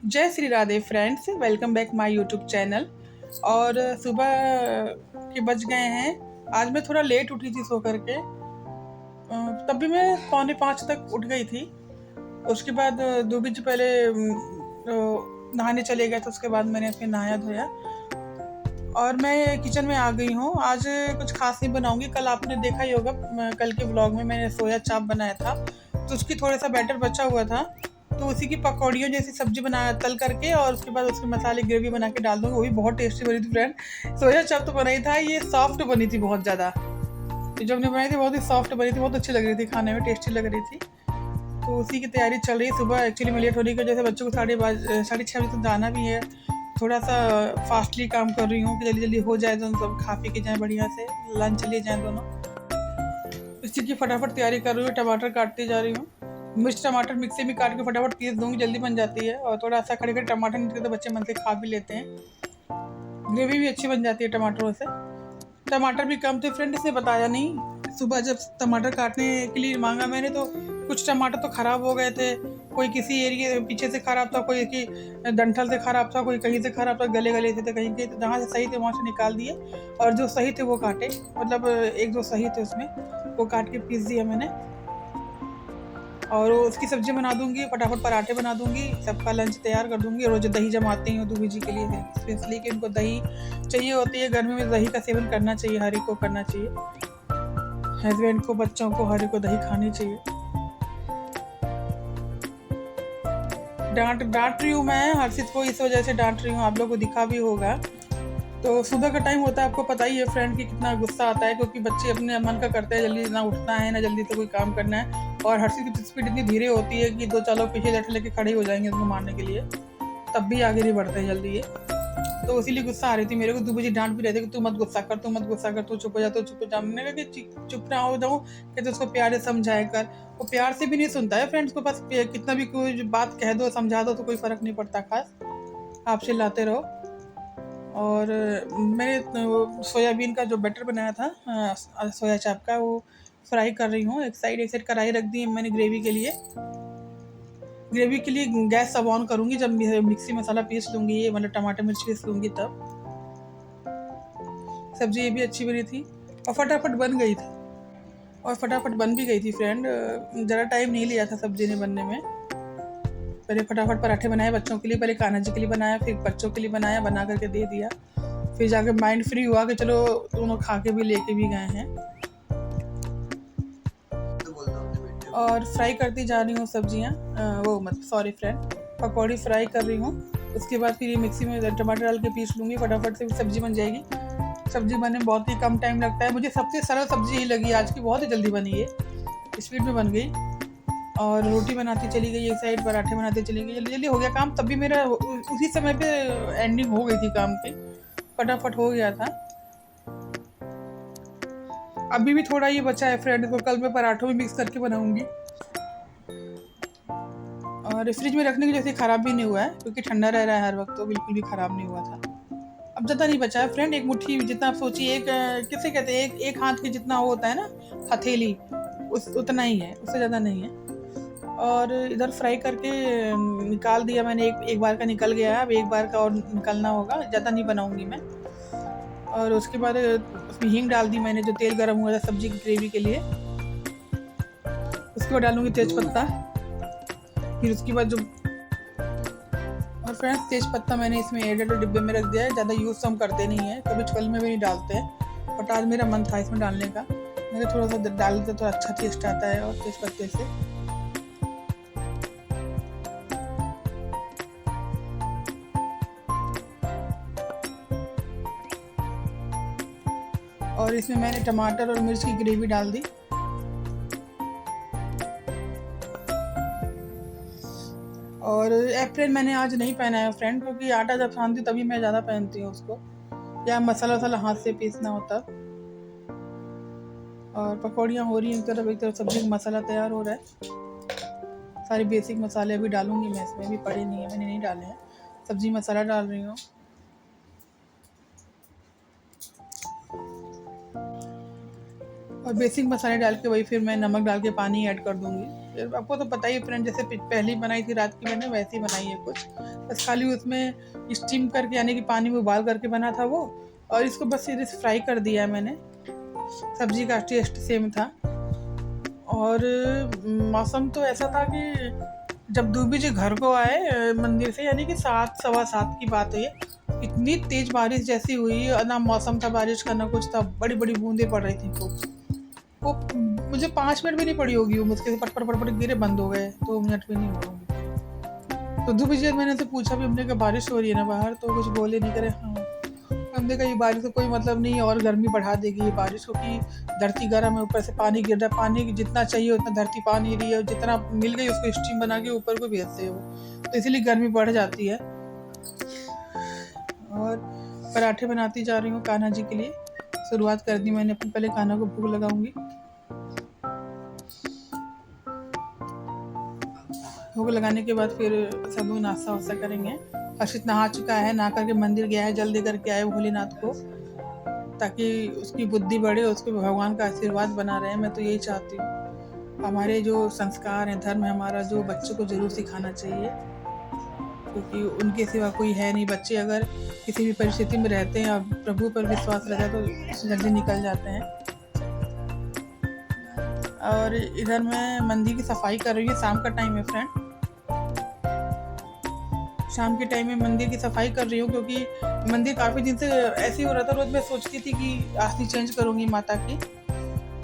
जय Shri Radhe friends, welcome back my YouTube channel. और सुबह के बज गए हैं। आज मैं थोड़ा लेट उठी थी सो करके। तब भी मैं 4:45 तक उठ गई थी। उसके बाद 2 बजे पहले नहाने चले गए, तो उसके बाद मैंने फिर नहाया धोया और मैं किचन में आ गई हूँ। आज कुछ खास नहीं बनाऊंगी। कल आपने देखा ही होगा, कल के व्लॉग में मैंने सोया चाप बनाया था, तो उसकी थोड़ा सा बैटर बचा हुआ था, तो उसी की पकौड़ियों जैसी सब्जी बना तल करके और उसके बाद उसके मसाले ग्रेवी बना के डाल दूंगी। वो भी बहुत टेस्टी बनी थी फ्रेंड। सोया चाप तो बना ही था, ये सॉफ्ट बनी थी बहुत ज़्यादा। ये जो हमने बनाई थी बहुत ही सॉफ्ट बनी थी, बहुत अच्छी लग रही थी, खाने में टेस्टी लग रही थी। तो उसी की तैयारी चल रही है। सुबह एक्चुअली मैं लेट होने की वजह से बच्चों को 6:30 बजे तक जाना भी है। थोड़ा सा फास्टली काम कर रही हूँ कि जल्दी जल्दी हो जाए, दोनों सब खा पी के जाएँ बढ़िया से, लंच ले जाएँ दोनों। इसी की फटाफट तैयारी कर रही हूँ। टमाटर काटती जा रही हूँ। मिर्च टमाटर मिक्सी में काट के फटाफट पीस दूँगी, जल्दी बन जाती है। और थोड़ा सा खड़े खड़े टमाटर नहीं तो बच्चे मन से खा भी लेते हैं। ग्रेवी भी अच्छी बन जाती है टमाटरों से। टमाटर भी कम थे फ्रेंड, इसने बताया नहीं। सुबह जब टमाटर काटने के लिए मांगा मैंने, तो कुछ टमाटर तो ख़राब हो गए थे। कोई किसी एरिए पीछे से ख़राब था, कोई की डंठल से ख़राब था, कोई कहीं से ख़राब था, गले गले थे कहीं के। तो जहाँ से सही थे वहाँ से निकाल दिए और जो सही थे वो काटे। मतलब एक दो सही थे उसमें, वो काट के पीस दिया मैंने। और उसकी सब्जी बना दूंगी, फटाफट पराठे बना दूंगी, सबका लंच तैयार कर दूंगी। रोज दही जमाती हूँ दूबी जी के लिए, स्पेशली कि उनको दही चाहिए होती है। गर्मी में दही का सेवन करना चाहिए, हर एक को करना चाहिए। हस्बैंड को, बच्चों को, हर एक को दही खानी चाहिए। डांट डांट रही हूँ मैं हर्षित को, इस वजह से डांट रही हूँ, आप लोग को दिखा भी होगा। तो सुबह का टाइम होता है, आपको पता ही है फ्रेंड कि कितना गुस्सा आता है, क्योंकि बच्चे अपने मन का करते हैं, जल्दी ना उठना है ना जल्दी से कोई काम करना है। और हर्षित की स्पीड इतनी धीरे होती है कि दो चार पीछे लेटे लेके खड़े हो जाएंगे उसको मारने के लिए, तब भी आगे नहीं बढ़ते जल्दी ये। तो इसीलिए गुस्सा आ रही थी मेरे को। 2 बजे डांट भी रहती कि तू मत गुस्सा कर, तू मत गुस्सा कर, तू चुप हो जा, तू चुप हो जा। मैंने कहा कि चुप ना हो जाऊँ कि तो उसको प्यार से समझाया कर। वो प्यार से भी नहीं सुनता है फ्रेंड्स को, बस कितना भी कोई बात कह दो समझा दो तो कोई फर्क नहीं पड़ता खास, आप चिल्लाते रहो। और मैंने सोयाबीन का जो बैटर बनाया था सोया चाप का, वो फ्राई कर रही हूँ। एक साइड कढ़ाई रख दी है मैंने ग्रेवी के लिए। ग्रेवी के लिए गैस अब ऑन करूँगी जब मिक्सी मसाला पीस लूँगी, ये मतलब टमाटर मिर्च पीस लूँगी तब। सब्जी ये भी अच्छी बनी थी और फटाफट बन गई थी, और फटाफट बन भी गई थी फ्रेंड। ज़रा टाइम नहीं लिया था सब्जी ने बनने में। पहले फटाफट पराठे बनाए बच्चों के लिए, पहले कान्हा जी के लिए बनाया, फिर बच्चों के लिए बनाया, बना करके दे दिया। फिर जाके माइंड फ्री हुआ कि चलो दोनों खा के भी लेके भी गए हैं। और फ्राई करती जा रही हूँ सब्जियाँ, वो मत सॉरी फ्रेंड, पकौड़ी फ्राई कर रही हूँ। उसके बाद फिर ये मिक्सी में टमाटर डाल के पीस लूँगी, फटाफट से सब्जी बन जाएगी। सब्जी बनने में बहुत ही कम टाइम लगता है। मुझे सबसे सरल सब्जी यही लगी आज की, बहुत ही जल्दी बनी है, स्पीड में बन गई। और रोटी बनाती चली गई एक साइड, पराठे बनाते चली गई, जल्दी जल्दी हो गया काम। तभी मेरा उसी समय पे एंडिंग हो गई थी काम की, फटाफट हो गया था। अभी भी थोड़ा ये बचा है फ्रेंड, को कल मैं पराठों में मिक्स करके बनाऊंगी। और फ्रिज में रखने की वजह से ख़राब भी नहीं हुआ है, क्योंकि ठंडा रह रहा है हर वक्त, तो बिल्कुल भी ख़राब नहीं हुआ था। अब ज़्यादा नहीं बचा है फ्रेंड, एक मुट्ठी जितना आप सोचिए, एक किसे कहते हैं, एक हाथ के जितना वो होता है ना हथेली, उस उतना ही है, उससे ज़्यादा नहीं है। और इधर फ्राई करके निकाल दिया मैंने, एक बार का निकल गया है, अब एक बार का और निकलना होगा, ज़्यादा नहीं बनाऊंगी मैं। और उसके बाद उसमें हींग डाल दी मैंने, जो तेल गर्म हुआ था सब्जी की ग्रेवी के लिए। उसके बाद डालूंगी तेज पत्ता। फिर उसके बाद जो, और फ्रेंड्स तेज पत्ता मैंने इसमें एडेड डिब्बे में रख दिया है, ज़्यादा यूज़ तो हम करते नहीं है, कभी चल में भी नहीं डालते हैं, बट आज मेरा मन था इसमें डालने का। मैंने थोड़ा सा डाल दिया तो अच्छा टेस्ट आता है, और तेज पत्ते से। और इसमें मैंने टमाटर और मिर्च की ग्रेवी डाल दी। और एप्रिल मैंने आज नहीं पहना है फ्रेंड, क्योंकि आटा जब छानती तभी मैं ज़्यादा पहनती हूँ उसको, या मसाला वसाला हाथ से पीसना होता। और पकौड़ियाँ हो रही हैं, एक तरफ सब्जी का मसाला तैयार हो रहा है। सारे बेसिक मसाले अभी डालूंगी मैं, इसमें भी पड़े नहीं है, मैंने नहीं डाले हैं। सब्जी मसाला डाल रही हूँ, और बेसिक मसाले डाल के वही फिर मैं नमक डाल के पानी ऐड कर दूँगी। आपको तो पता ही फ्रेंड, जैसे पहले बनाई थी रात की मैंने वैसे ही बनाई है कुछ, बस खाली उसमें स्टीम करके यानी कि पानी में उबाल करके बना था वो, और इसको बस सीधे फ्राई कर दिया है मैंने। सब्जी का टेस्ट सेम था। और मौसम तो ऐसा था कि जब दूबी जी घर को आए मंदिर से, यानी कि 7 सवा 7 की बात है ये, इतनी तेज बारिश जैसी हुई, ना मौसम था बारिश का ना कुछ था, बड़ी बड़ी बूंदें पड़ रही थी वो मुझे 5 मिनट भी नहीं पड़ी होगी, वो मुझके से पट पट गिरे, बंद हो गए, 2 मिनट भी नहीं हुए होंगे। तो दूबी जी मैंने से पूछा भी, हमने कहा बारिश हो रही है ना बाहर, तो कुछ बोले नहीं, करे हाँ। हमने कहा ये बारिश का कोई मतलब नहीं, और गर्मी बढ़ा देगी ये बारिश, क्योंकि धरती गर्म है, ऊपर से पानी गिर रहा है, पानी जितना चाहिए उतना धरती पा नहीं रही है, जितना मिल गई उसको स्टीम बना के ऊपर को भेजते हो, तो इसलिए गर्मी बढ़ जाती है। और पराठे बनाती जा रही हूँ कान्हा जी के लिए। शुरुआत कर दी मैंने अपनी, पहले कान्हा को भूख लगाऊंगी। भोग लगाने के बाद फिर सब लोग नाश्ता वास्ता करेंगे। हर्षित नहा चुका है, नहा करके मंदिर गया है, जल्दी करके आए भोलेनाथ को, ताकि उसकी बुद्धि बढ़े, उसको भगवान का आशीर्वाद बना रहे। मैं तो यही चाहती हूँ। हमारे जो संस्कार हैं, धर्म है हमारा, जो बच्चों को ज़रूर सिखाना चाहिए, क्योंकि उनके सिवा कोई है नहीं। बच्चे अगर किसी भी परिस्थिति में रहते हैं और प्रभु पर विश्वास रहता है तो जल्दी निकल जाते हैं। और इधर मैं मंदिर की सफाई कर रही हूँ, शाम का टाइम है फ्रेंड, शाम के टाइम में मंदिर की सफाई कर रही हूँ, क्योंकि मंदिर काफ़ी दिन से ऐसे ही हो रहा था। रोज़ मैं सोचती थी कि आरती चेंज करूँगी माता की,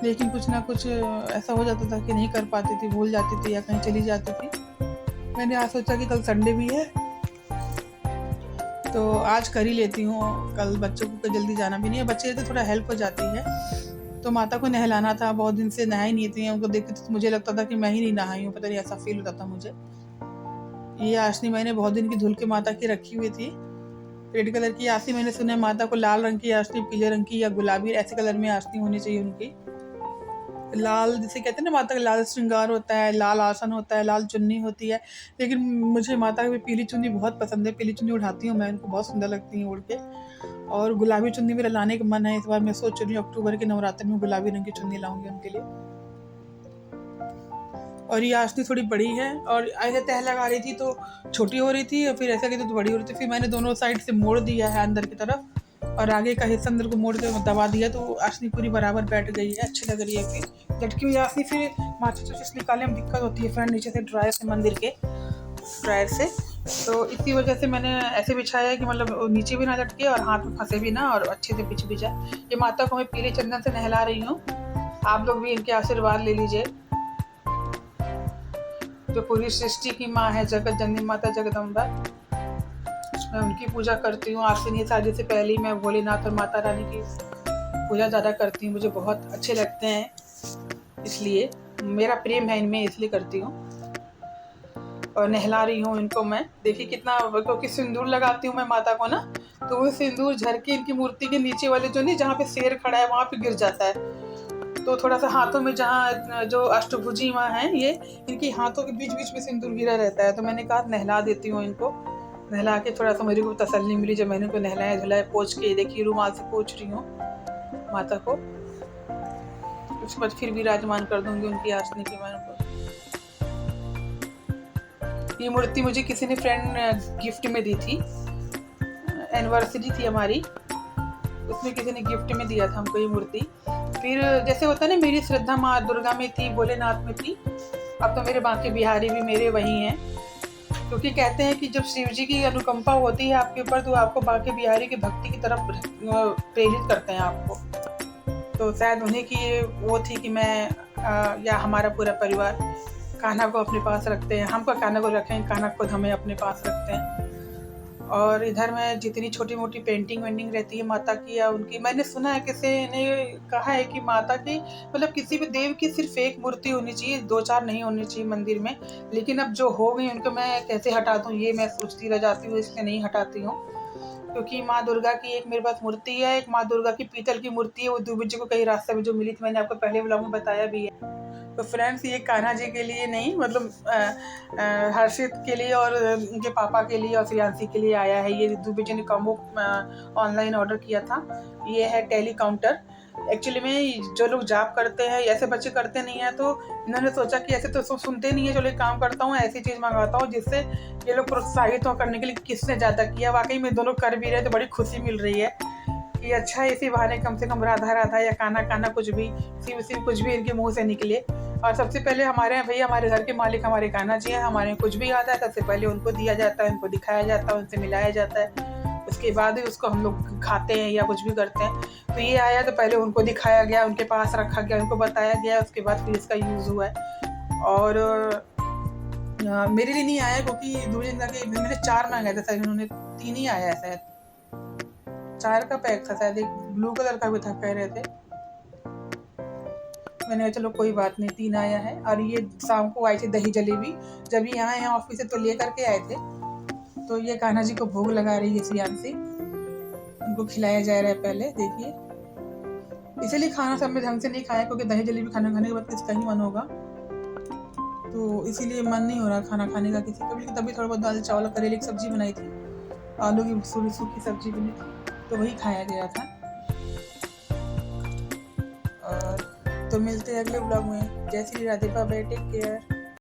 लेकिन कुछ ना कुछ ऐसा हो जाता था कि नहीं कर पाती थी, भूल जाती थी या कहीं चली जाती थी। मैंने आज सोचा कि कल संडे भी है तो आज कर ही लेती हूँ, कल बच्चों को जल्दी जाना भी नहीं है, बच्चे तो थोड़ा हेल्प हो जाती है। तो माता को नहलाना था, बहुत दिन से नहाई नहीं थी, उनको देखते तो मुझे लगता था कि मैं ही नहीं नहाई हूँ, पता नहीं ऐसा फील होता था मुझे। ये आशनी मैंने बहुत दिन की धुल के माता की रखी हुई थी, रेड कलर की आशनी। मैंने सुना है माता को लाल रंग की आशनी, पीले रंग की या गुलाबी ऐसे कलर में आशनी होनी चाहिए उनकी। लाल जिसे कहते हैं ना, माता का लाल श्रृंगार होता है, लाल आसन होता है, लाल चुन्नी होती है, लेकिन मुझे माता की पीली चुन्नी बहुत पसंद है। पीली चुन्नी उठाती हूँ मैं, उनको बहुत सुंदर लगती है उड़ के। और गुलाबी चुन्नी मेरा लाने का मन है इस बार, मैं सोच रही हूँ अक्टूबर के नवरात्र में गुलाबी रंग की चुन्नी लाऊंगी उनके लिए। और ये आशनी थोड़ी बड़ी है, और ऐसे तह लगा रही थी तो छोटी हो रही थी, और फिर ऐसा की तो बड़ी हो रही थी। फिर मैंने दोनों साइड से मोड़ दिया है अंदर की तरफ, और आगे का हिस्सा अंदर को मोड़ के दबा दिया, तो आशनी पूरी बराबर बैठ गई है, अच्छी लग रही है। फिर लटकी हुई आशनी फिर माचिस चुचिस निकालने में दिक्कत होती है फ्रेंड, नीचे से ड्रायर से, मंदिर के ड्रायर से, तो इसी वजह से मैंने ऐसे बिछाया है कि मतलब नीचे भी ना लटके और हाथ में फंसे भी ना, और अच्छे से बिछ भी जाए। ये माता को मैं पीले चंदन से नहला रही हूँ, आप लोग भी इनके आशीर्वाद ले लीजिए। जो पूरी सृष्टि की माँ है, जगत जननी माता जगदम्बा, मैं उनकी पूजा करती हूँ। आश्विनी शादी से पहले ही मैं भोलेनाथ और माता रानी की पूजा ज़्यादा करती हूँ, मुझे बहुत अच्छे लगते हैं, इसलिए मेरा प्रेम है इनमें, इसलिए करती हूँ। और नहला रही हूँ इनको मैं, देखिए कितना, क्योंकि सिंदूर लगाती हूँ मैं माता को ना, तो वो सिंदूर झर के इनकी मूर्ति के नीचे वाले जो नहीं, जहाँ पे शेर खड़ा है वहाँ पे गिर जाता है, तो थोड़ा सा हाथों में, जहाँ जो अष्टभुजी माँ हैं ये, इनकी हाथों के बीच बीच में सिंदूर गिरा रहता है, तो मैंने कहा नहला देती हूँ इनको। नहला के थोड़ा सा मेरे को तसल्ली मिली जब मैंने उनको नहलाया धुलाया, पोंछ के, देखिए रुमाल से पोंछ रही हूँ माता को। उसके बाद फिर विराजमान कर दूंगी उनकी आसनी के मन को। ये मूर्ति मुझे किसी ने फ्रेंड गिफ्ट में दी थी, एनिवर्सरी थी हमारी, उसमें किसी ने गिफ्ट में दिया था हमको ये मूर्ति। फिर जैसे होता है ना, मेरी श्रद्धा माँ दुर्गा में थी, भोलेनाथ में थी, अब तो मेरे बांके बिहारी भी मेरे वही हैं, क्योंकि कहते हैं कि जब शिव जी की अनुकंपा होती है आपके ऊपर, तो आपको बांके बिहारी की भक्ति की तरफ प्रेरित करते हैं आपको। तो शायद उन्हीं की वो थी कि मैं या हमारा पूरा परिवार कान्हा को अपने पास रखते हैं, हमको कान्हा को रखें, कान्हा खुद हमें अपने पास रखते हैं। और इधर में जितनी छोटी मोटी पेंटिंग वेंटिंग रहती है माता की या उनकी, मैंने सुना है किसी ने कहा है कि माता की, मतलब किसी भी देव की सिर्फ एक मूर्ति होनी चाहिए, 2-4 नहीं होनी चाहिए मंदिर में। लेकिन अब जो हो गई उनको मैं कैसे हटा दूँ, ये मैं सोचती रह जाती हूँ, इसलिए नहीं हटाती हूँ। क्योंकि माँ दुर्गा की एक मेरे पास मूर्ति है, एक माँ दुर्गा की पीतल की मूर्ति है, वो दूबी जी को कहीं रास्ते में जो मिली थी, मैंने आपको पहले व्लॉग में बताया भी है। तो फ्रेंड्स, ये कान्हा जी के लिए नहीं, मतलब हर्षित के लिए और उनके पापा के लिए और फियांसी के लिए आया है। ये दूबी जी ने कॉम्बो ऑनलाइन ऑर्डर किया था। ये है टेली काउंटर, एक्चुअली में जो लोग जॉब करते हैं, ऐसे बच्चे करते नहीं हैं, तो इन्होंने सोचा कि ऐसे तो सुनते नहीं है, चलो एक काम करता हूँ, ऐसी चीज़ मंगाता हूँ जिससे ये लोग प्रोत्साहित हो करने के लिए किसने ज़्यादा किया। वाकई में दोनों कर भी रहे, तो बड़ी खुशी मिल रही है कि अच्छा है, इसी बहाने कम से कम राधा राधा या काना काना कुछ भी, शिव शिव कुछ भी इनके मुंह से निकले। और सबसे पहले हमारे यहाँ भैया, हमारे घर के मालिक हमारे कान्हा जी हैं। हमारे यहाँ कुछ भी आता है सबसे पहले उनको दिया जाता है, उनको दिखाया जाता है, उनसे मिलाया जाता है, उसके बाद ही उसको हम लोग खाते हैं या कुछ भी करते हैं। तो ये आया तो पहले उनको दिखाया गया, उनके पास रखा गया, उनको बताया गया, उसके बाद फिर इसका यूज़ हुआ है। और मेरे लिए नहीं आया क्योंकि दूसरे दिन जाके मैंने 4 मंगाए थे, शायद उन्होंने 3 ही आया है, शायद 4 का पैक था, शायद एक ब्लू कलर का भी था कह रहे थे। मैंने कहा चलो कोई बात नहीं, 3 आया है। और ये शाम को आई थी दही जलेबी, जब ये यहाँ आए हैं ऑफिस से तो ले करके आए थे। तो ये कान्हा जी को भोग लगा रही है सियांसी, उनको खिलाया जा रहा है पहले, देखिए। इसीलिए खाना सब में ढंग से नहीं खाया क्योंकि दही जलेबी खाना खाने के बाद किसका ही मन होगा, तो इसीलिए मन नहीं हो रहा खाना खाने का किसी का भी। तभी थोड़ा बहुत दाल चावल करेले की सब्जी बनाई थी, आलू की सूखी सब्जी बनी थी, तो वही खाया गया था। और तो मिलते हैं अगले ब्लॉग में। जय Shri Radhe, bye, take care.